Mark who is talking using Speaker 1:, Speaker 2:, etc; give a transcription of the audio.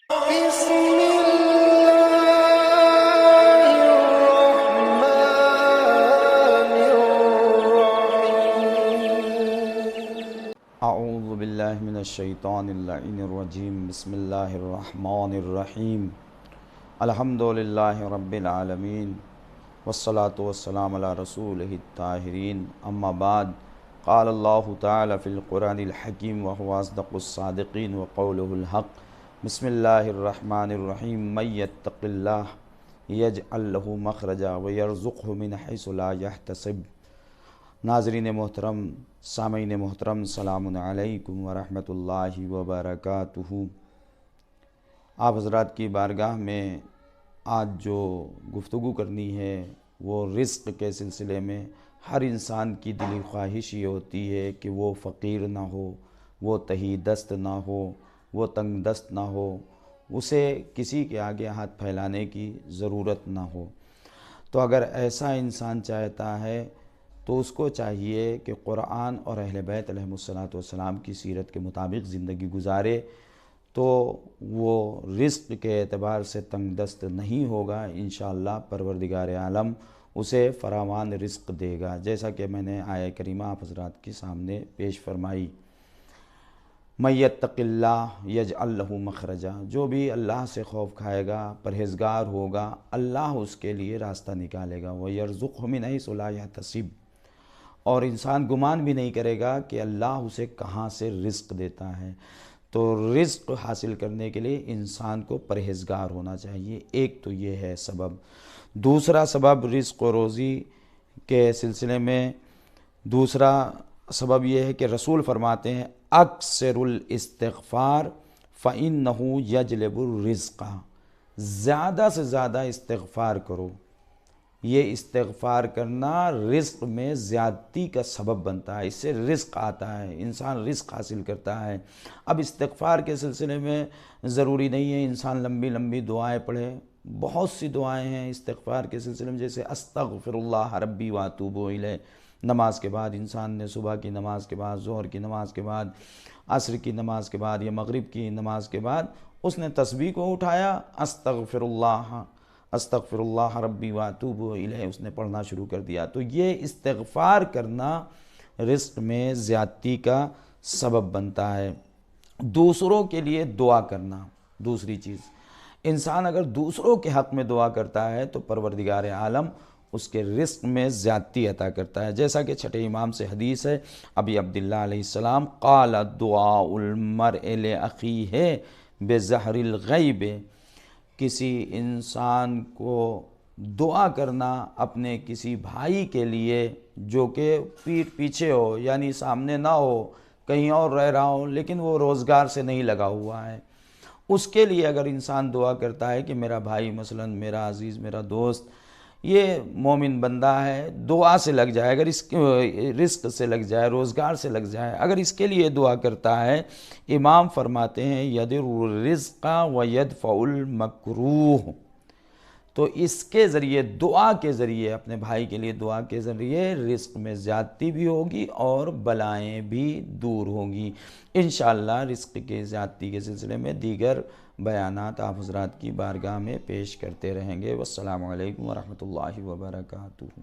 Speaker 1: بسم الله الرحمن الرحيم.
Speaker 2: اعوذ باللہ من الشیطان اللعین الرجیم بسم اللہ الرحمن الرحیم الحمد للہ رب العالمین والصلاة والسلام علی رسولہ الطاہرین اما بعد قال اللہ تعالی فی القرآن الحکیم وهو اصدق الصادقین وقولہ الحق بسم اللہ الرحمن الرحیم من یتق اللہ یجعل لہ مخرجا ویرزقہ من حیث لا یحتسب۔ ناظرین محترم، سامعین محترم، سلام علیکم ورحمۃ اللہ وبرکاتہ۔ آپ حضرات کی بارگاہ میں آج جو گفتگو کرنی ہے وہ رزق کے سلسلے میں ہر انسان کی دلی خواہش یہ ہوتی ہے کہ وہ فقیر نہ ہو، وہ تہی دست نہ ہو، وہ تنگ دست نہ ہو، اسے کسی کے آگے ہاتھ پھیلانے کی ضرورت نہ ہو۔ تو اگر ایسا انسان چاہتا ہے تو اس کو چاہیے کہ قرآن اور اہل بیت علیہم السلام کی سیرت کے مطابق زندگی گزارے، تو وہ رزق کے اعتبار سے تنگ دست نہیں ہوگا۔ انشاءاللہ پروردگار عالم اسے فراوان رزق دے گا، جیسا کہ میں نے آیہ کریمہ آپ حضرات کے سامنے پیش فرمائی۔ من یتق اللہ یجعل لہ مخرجا، جو بھی اللہ سے خوف کھائے گا، پرہیزگار ہوگا، اللہ اس کے لیے راستہ نکالے گا۔ ویرزقہ من حیث لا یحتسب، اور انسان گمان بھی نہیں کرے گا کہ اللہ اسے کہاں سے رزق دیتا ہے۔ تو رزق حاصل کرنے کے لیے انسان کو پرہیزگار ہونا چاہیے، ایک تو یہ ہے سبب۔ دوسرا سبب رزق و روزی کے سلسلے میں دوسرا سبب یہ ہے کہ رسول فرماتے ہیں اکثر الاستغفار فإنہ یجلب الرزق، زیادہ سے زیادہ استغفار کرو۔ یہ استغفار کرنا رزق میں زیادتی کا سبب بنتا ہے، اس سے رزق آتا ہے، انسان رزق حاصل کرتا ہے۔ اب استغفار کے سلسلے میں ضروری نہیں ہے انسان لمبی لمبی دعائیں پڑھے، بہت سی دعائیں ہیں استغفار کے سلسلے میں، جیسے استغفر اللہ ربی واتوب الیہ۔ نماز کے بعد انسان نے صبح کی نماز کے بعد، ظہر کی نماز کے بعد، عصر کی نماز کے بعد یا مغرب کی نماز کے بعد اس نے تسبیح کو اٹھایا، استغفر اللہ ربی واتوب الیہ اس نے پڑھنا شروع کر دیا۔ تو یہ استغفار کرنا رزق میں زیادتی کا سبب بنتا ہے۔ دوسروں کے لیے دعا کرنا دوسری چیز، انسان اگر دوسروں کے حق میں دعا کرتا ہے تو پروردگار عالم اس کے رزق میں زیادتی عطا کرتا ہے، جیسا کہ چھٹے امام سے حدیث ہے ابی عبداللہ علیہ السلام قال دعاء المرء لأخیہ بظہر الغیب، کسی انسان کو دعا کرنا اپنے کسی بھائی کے لیے جو کہ پیٹھ پیچھے ہو، یعنی سامنے نہ ہو، کہیں اور رہ رہا ہو لیکن وہ روزگار سے نہیں لگا ہوا ہے، اس کے لیے اگر انسان دعا کرتا ہے کہ میرا بھائی مثلا، میرا عزیز، میرا دوست یہ مومن بندہ ہے، دعا سے لگ جائے، اگر اس رزق سے لگ جائے، روزگار سے لگ جائے، اگر اس کے لیے دعا کرتا ہے، امام فرماتے ہیں یدر الرزق ویدفع المکروہ، تو اس کے ذریعے، دعا کے ذریعے، اپنے بھائی کے لیے دعا کے ذریعے رزق میں زیادتی بھی ہوگی اور بلائیں بھی دور ہوں گی۔ انشاءاللہ رزق کے زیادتی کے سلسلے میں دیگر بیانات آپ حضرات کی بارگاہ میں پیش کرتے رہیں گے۔ والسلام علیکم ورحمۃ اللہ وبرکاتہ۔